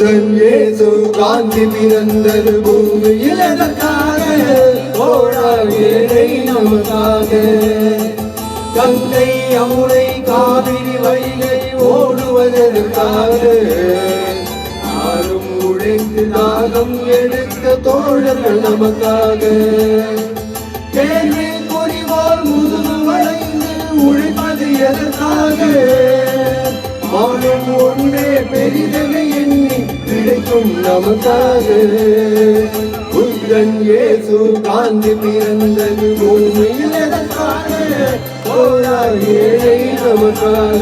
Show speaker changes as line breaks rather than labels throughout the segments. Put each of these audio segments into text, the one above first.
இயேசு காந்தி பிறந்தது பூமியில் எதற்காக? ஏழை நமக்காக. கங்கை யமுனை காவிரி வைகை ஓடுவதற்காக. யாரும் உழைத்து தாகம் எடுத்த தோழர்கள் நமக்காக. கேள்வி குறிவோர் முதுகு வளைந்து உழைப்பது எதற்காக? மானம் ஒன்றே பெரிதென எண்ணி கிடைக்கும் நமக்காக. புத்தன் இயேசு காந்தி பிறந்தது பூமியில் எதற்காக? ஏழை நமக்காக.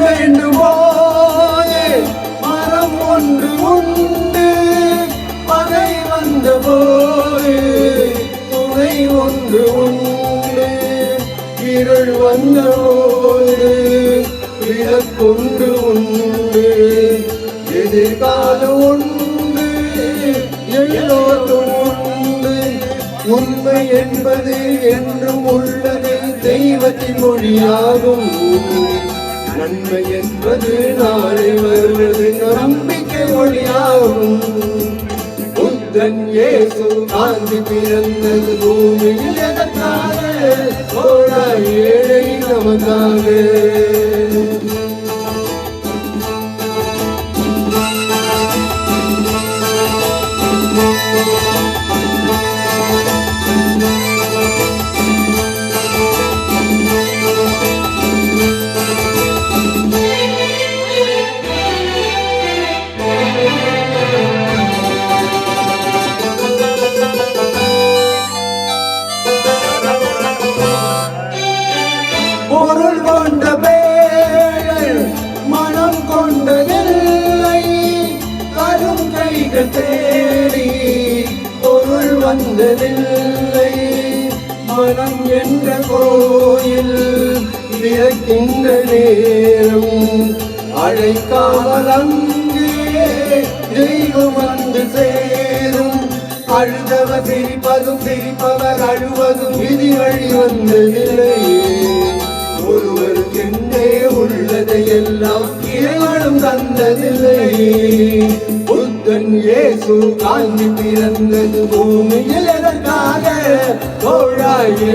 வேண்டும்போது மரம் ஒன்று உண்டு. பகை வந்த போது துணை ஒன்று உண்டு. இருள் வந்த போது விளக்கொன்று உண்டு. எதிர்காலம் ஒன்று எல்லோரும் உண்டு. உண்மை என்பது என்றும் உள்ளது தெய்வத்தின் மொழியாகும். நன்மை என்பது நாளை வருவது நம்பிக்கை மொழியாகும். புத்தன் இயேசு காந்தி பிறந்தது பூமியில் எதற்காக? ஏழை நமக்காக. பொருள் கொண்ட பேர்கள் மனம் கொண்டதில்லை. கரும் கைகள் தேடி பொருள் வந்ததில்லை. மனம் என்ற கோயில் திறக்கின்ற நேரம் அழைக்காமல் அங்கே தெய்வம் வந்து சேரும். அழுதவர் சிரிப்பதும் சிரிப்பவர் அழுவதும் விதி வழி வந்ததில்லை. ஒருவருக்கென்றே உள்ளதை எல்லாம் இறைவனும் தந்ததில்லை. புத்தன் இயேசு காந்தி பிறந்தது பூமியில் எதற்காக?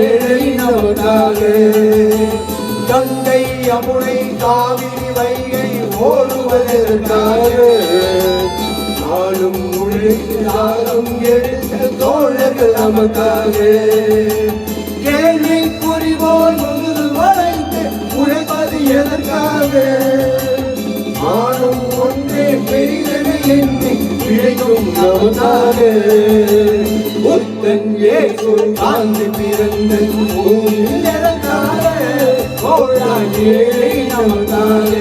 ஏழை நமக்காக. கங்கை யமுனை காவிரி வைகை ஓடுவதற்காக. நாளும் உழைத்து யாரும் எடுத்த தோழர்கள் நமக்காக. கேள்வி குறிவோர் முதுகு வளைத்து உழைப்பது எதற்காக? ஆணும் ஒன்றே பெரிதென எண்ணி கிடைக்கும் நமக்காக. புத்தன் இயேசு காந்தி பிறந்தது பூமியில் எதற்காக? ஏழை நமக்காக.